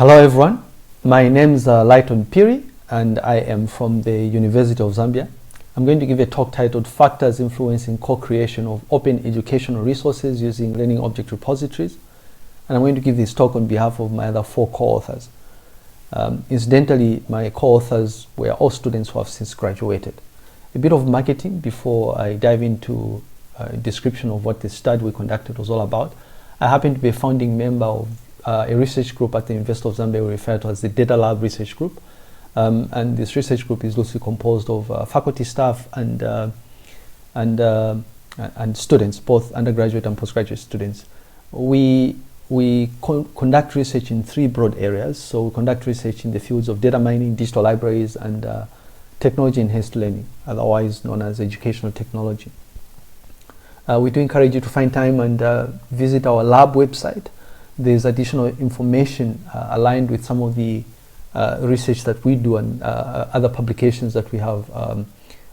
Hello everyone, my name is Lighton Phiri and I am from the University of Zambia. I'm going to give a talk titled Factors Influencing Co-Creation of Open Educational Resources Using Learning Object Repositories, and I'm going to give this talk on behalf of my other 4 co-authors. Incidentally, my co-authors were all students who have since graduated. A bit of marketing before I dive into a description of what the study we conducted was all about. I happen to be a founding member of a research group at the University of Zambia we refer to as the DataLab research group, and this research group is loosely composed of faculty, staff, and students, both undergraduate and postgraduate students. We conduct research in 3 broad areas. So we conduct research in the fields of data mining, digital libraries, and technology-enhanced learning, otherwise known as educational technology. We do encourage you to find time and visit our lab website. There's additional information aligned with some of the research that we do and other publications that we have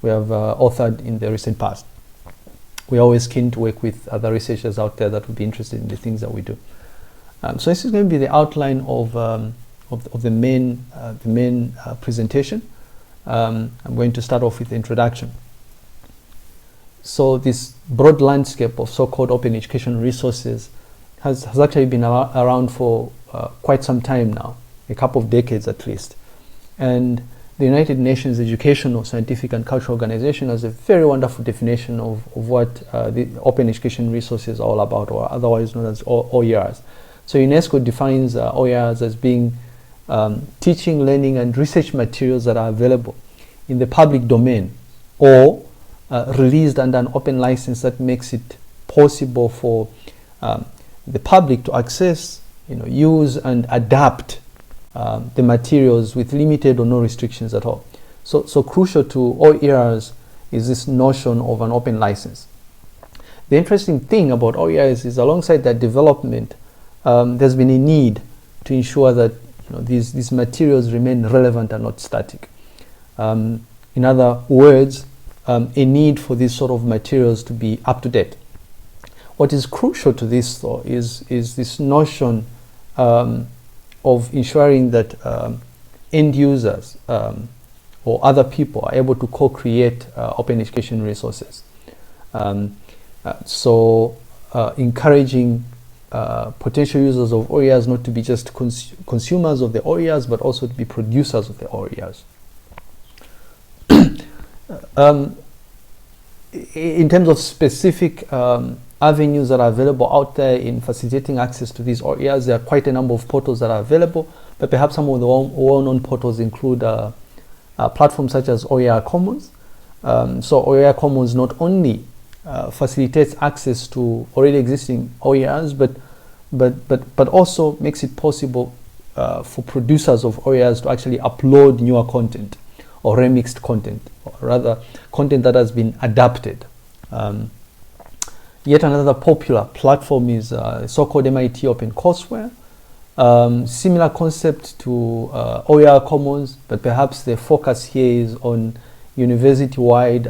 authored in the recent past. We're always keen to work with other researchers out there that would be interested in the things that we do. So this is going to be the outline of the main presentation. I'm going to start off with the introduction. So this broad landscape of so-called open educational resources has actually been around for quite some time now, a couple of decades at least. And the United Nations Educational, Scientific and Cultural Organization has a very wonderful definition of what the open education resources are all about, or otherwise known as OERs. So UNESCO defines OERs as being teaching, learning and research materials that are available in the public domain or released under an open license that makes it possible for the public to access, use and adapt the materials with limited or no restrictions at all. So crucial to OERs is this notion of an open license. The interesting thing about OERs is alongside that development, there's been a need to ensure that these materials remain relevant and not static. In other words, a need for these sort of materials to be up to date. What is crucial to this, though, is this notion of ensuring that end users or other people are able to co-create open education resources. Encouraging potential users of OERs not to be just consumers of the OERs, but also to be producers of the OERs. In terms of specific avenues that are available out there in facilitating access to these OERs, there are quite a number of portals that are available, but perhaps some of the well-known portals include platforms such as OER Commons. So OER Commons not only facilitates access to already existing OERs, but also makes it possible for producers of OERs to actually upload newer content or remixed content, or rather content that has been adapted. Yet another popular platform is so-called MIT OpenCourseWare. Similar concept to OER Commons, but perhaps the focus here is on university-wide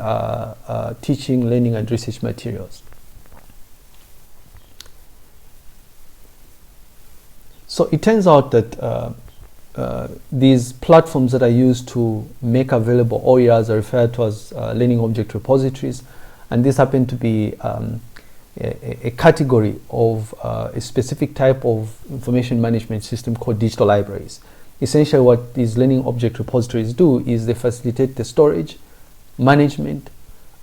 teaching, learning and research materials. So it turns out that these platforms that are used to make available OERs are referred to as learning object repositories, and these happen to be a category of a specific type of information management system called digital libraries. Essentially what these learning object repositories do is they facilitate the storage, management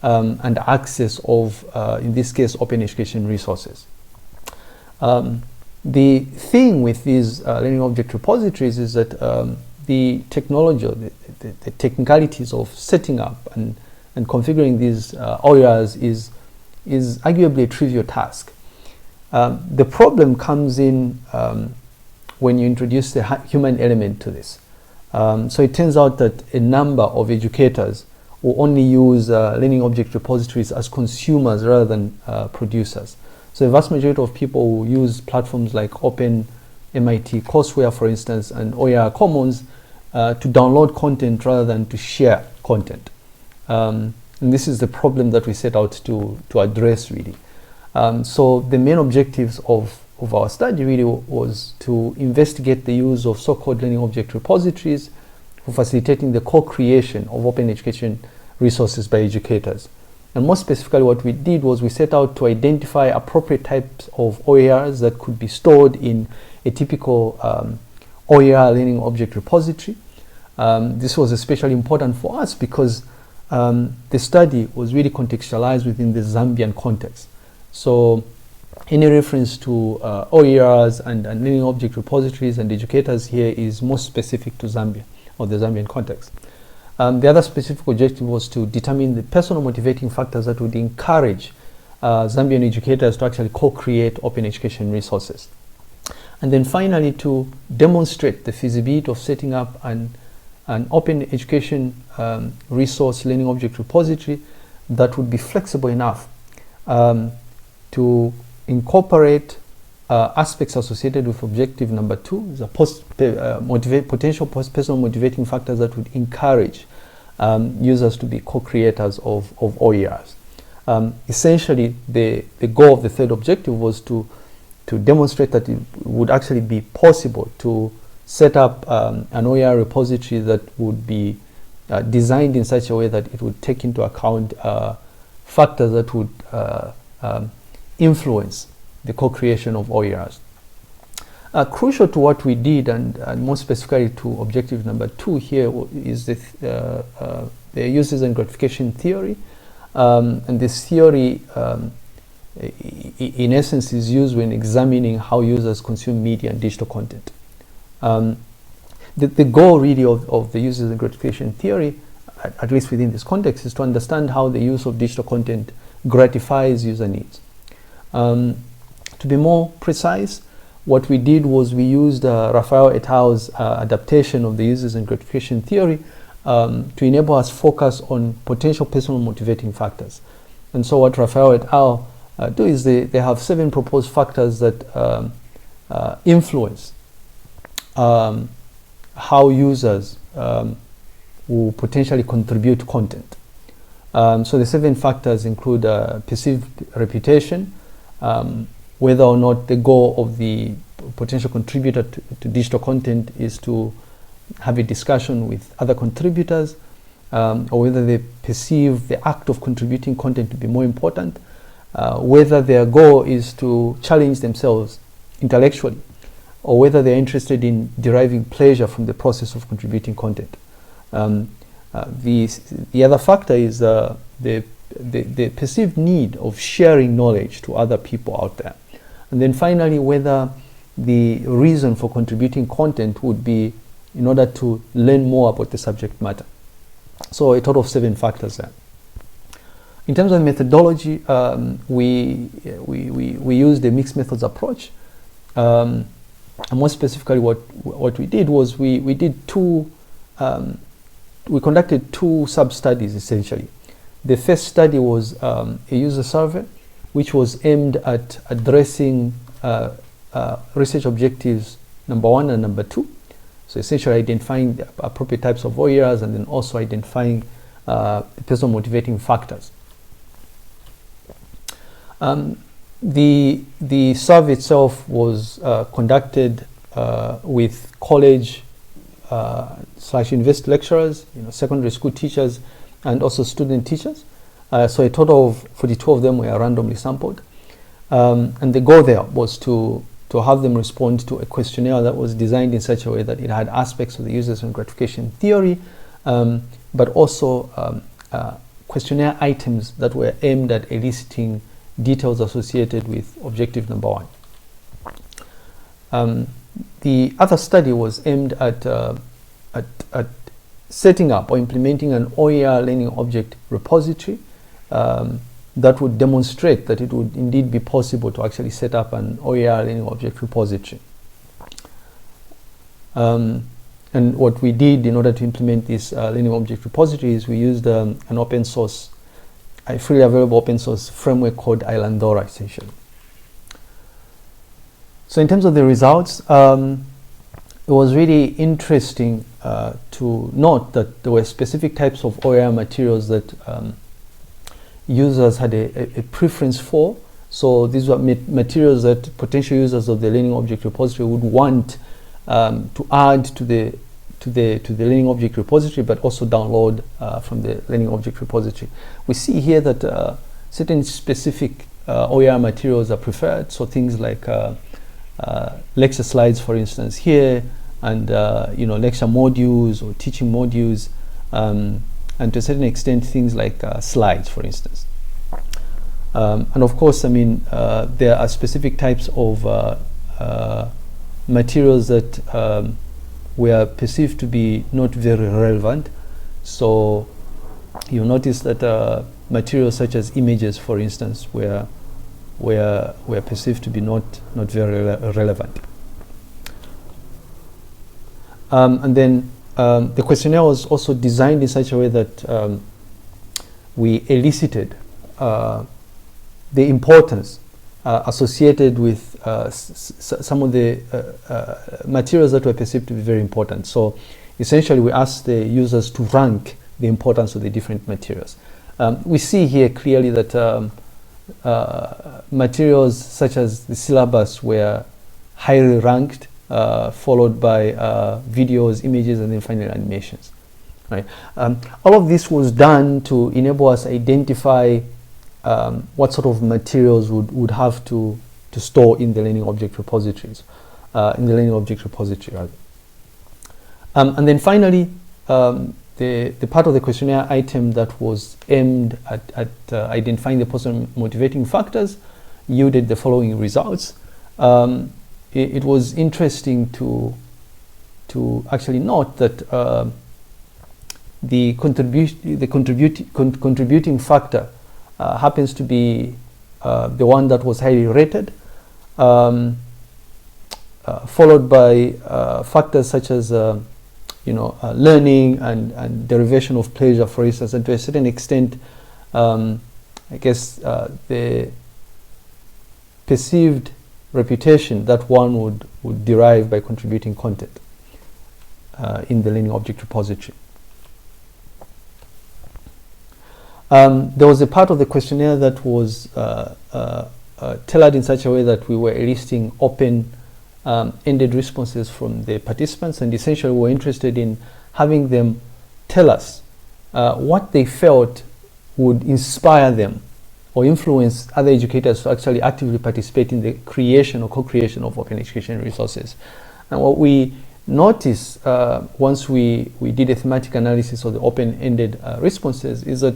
and access of, in this case, open education resources. The thing with these learning object repositories is that the technology, or the technicalities of setting up and configuring these OERs is arguably a trivial task. The problem comes in when you introduce the human element to this. So it turns out that a number of educators will only use learning object repositories as consumers rather than producers. So the vast majority of people will use platforms like Open MIT Courseware, for instance, and OER Commons to download content rather than to share content. And this is the problem that we set out to address, really. So the main objectives of of our study really was to investigate the use of so-called learning object repositories for facilitating the co-creation of open education resources by educators. And more specifically, what we did was we set out to identify appropriate types of OERs that could be stored in a typical OER learning object repository. This was especially important for us because the study was really contextualized within the Zambian context. So any reference to OERs and learning object repositories and educators here is most specific to Zambia or the Zambian context. The other specific objective was to determine the personal motivating factors that would encourage Zambian educators to actually co-create open education resources. And then finally, to demonstrate the feasibility of setting up an open education resource learning object repository that would be flexible enough to incorporate aspects associated with objective number 2, the potential personal motivating factors that would encourage users to be co-creators of OERs. Essentially, the goal of the third objective was to demonstrate that it would actually be possible to set up an OER repository that would be designed in such a way that it would take into account factors that would influence the co-creation of OERs. Crucial to what we did, and more specifically to objective number 2 here, is the uses and gratification theory. And this theory, in essence, is used when examining how users consume media and digital content. The goal really of the uses and gratification theory, at least within this context, is to understand how the use of digital content gratifies user needs. To be more precise, what we did was we used Raphael et al.'s adaptation of the uses and gratification theory to enable us focus on potential personal motivating factors. And so what Raphael et al. Do is they have 7 proposed factors that influence how users will potentially contribute content. So the 7 factors include perceived reputation, whether or not the goal of the potential contributor to digital content is to have a discussion with other contributors, or whether they perceive the act of contributing content to be more important, whether their goal is to challenge themselves intellectually, or whether they're interested in deriving pleasure from the process of contributing content. The other factor is the perceived need of sharing knowledge to other people out there. And then finally, whether the reason for contributing content would be in order to learn more about the subject matter. So a total of 7 factors there. In terms of methodology, we used the mixed methods approach. And more specifically, what we did was we conducted 2 sub-studies essentially. The first study was a user survey, which was aimed at addressing research objectives number 1 and number 2. So essentially identifying the appropriate types of OERs and then also identifying personal motivating factors. The survey itself was conducted with college / university lecturers, secondary school teachers, and also student teachers. So a total of 42 of them were randomly sampled. And the goal there was to have them respond to a questionnaire that was designed in such a way that it had aspects of the uses and gratification theory, but also questionnaire items that were aimed at eliciting details associated with objective number 1. The other study was aimed at setting up or implementing an OER learning object repository that would demonstrate that it would indeed be possible to actually set up an OER learning object repository. And what we did in order to implement this learning object repository is we used an open source, a freely available open source framework called Islandora, essentially. So in terms of the results, it was really interesting to note that there were specific types of OER materials that users had a preference for, So these were materials that potential users of the learning object repository would want to add to the learning object repository, but also download from the learning object repository. We see here that certain specific OER materials are preferred, so things like lecture slides, for instance, here, and lecture modules or teaching modules, and to a certain extent things like slides, for instance. And of course, I mean, there are specific types of materials that were perceived to be not very relevant. So you notice that materials such as images, for instance, were perceived to be not very relevant. And then the questionnaire was also designed in such a way that we elicited the importance associated with some of the materials that were perceived to be very important. So essentially we asked the users to rank the importance of the different materials. We see here clearly that materials such as the syllabus were highly ranked, followed by videos, images, and then finally animations. Right? All of this was done to enable us identify what sort of materials would have to store in the learning object repositories, rather. And then finally, the part of the questionnaire item that was aimed at identifying the possible motivating factors yielded the following results. It was interesting to actually note that the contributing factor happens to be the one that was highly rated, followed by factors such as learning and derivation of pleasure, for instance, and to a certain extent, I guess the perceived reputation that one would derive by contributing content in the learning object repository. There was a part of the questionnaire that was tailored in such a way that we were eliciting open-ended responses from the participants, and essentially we were interested in having them tell us what they felt would inspire them or influence other educators to actually actively participate in the creation or co-creation of open education resources. And what we noticed once we did a thematic analysis of the open-ended responses is that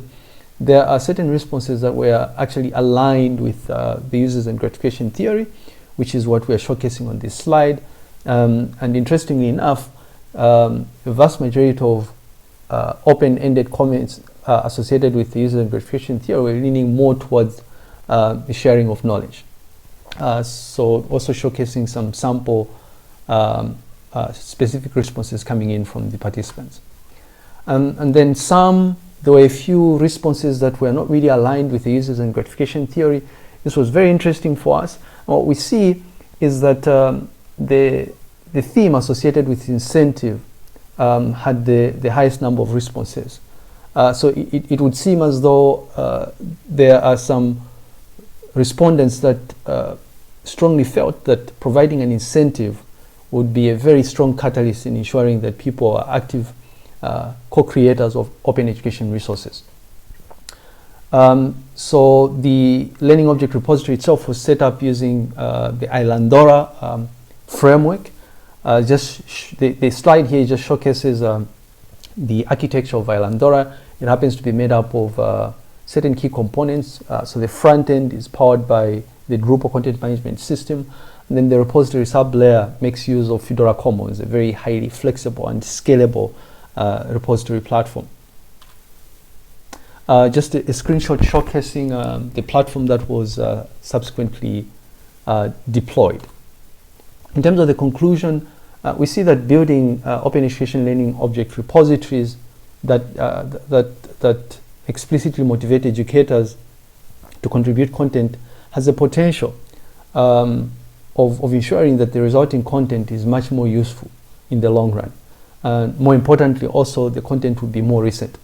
there are certain responses that were actually aligned with the users and gratification theory, which is what we are showcasing on this slide. And interestingly enough, the vast majority of open-ended comments associated with the user and gratification theory were leaning more towards the sharing of knowledge. So also showcasing some sample specific responses coming in from the participants. And then there were a few responses that were not really aligned with the users and gratification theory. This was very interesting for us. What we see is that the theme associated with incentive had the highest number of responses. So it would seem as though there are some respondents that strongly felt that providing an incentive would be a very strong catalyst in ensuring that people are active co-creators of open education resources. So the learning object repository itself was set up using the Islandora framework. The slide here just showcases the architecture of Islandora. It happens to be made up of certain key components. So the front end is powered by the Drupal content management system. And then the repository sub-layer makes use of Fedora Commons, a very highly flexible and scalable repository platform. Just a screenshot showcasing the platform that was subsequently deployed. In terms of the conclusion, we see that building open education learning object repositories that explicitly motivate educators to contribute content has the potential of ensuring that the resulting content is much more useful in the long run. More importantly, also, the content will be more recent.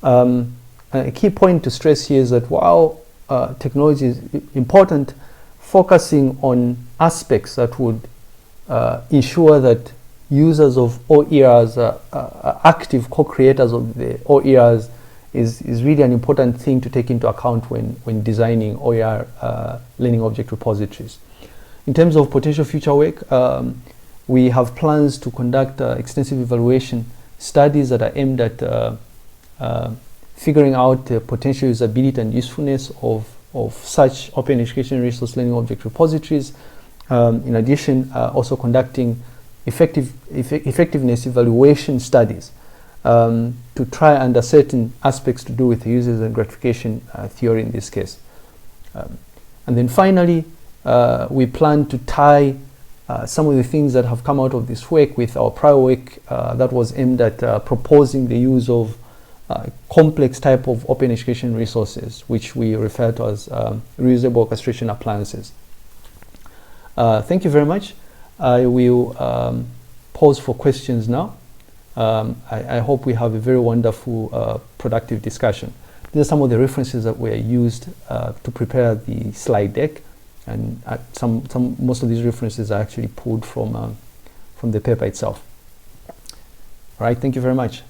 A key point to stress here is that while technology is important, focusing on aspects that would ensure that users of OERs, active co-creators of the OERs, is really an important thing to take into account when designing OER learning object repositories. In terms of potential future work, we have plans to conduct extensive evaluation studies that are aimed at figuring out the potential usability and usefulness of such open education resource learning object repositories. In addition, also conducting effectiveness evaluation studies to try under certain aspects to do with users and gratification theory in this case. And then finally, we plan to tie some of the things that have come out of this work with our prior work that was aimed at proposing the use of complex type of open education resources, which we refer to as reusable orchestration appliances. Thank you very much. I will pause for questions now. I hope we have a very wonderful, productive discussion. These are some of the references that were used to prepare the slide deck, and most of these references are actually pulled from the paper itself. All right, thank you very much.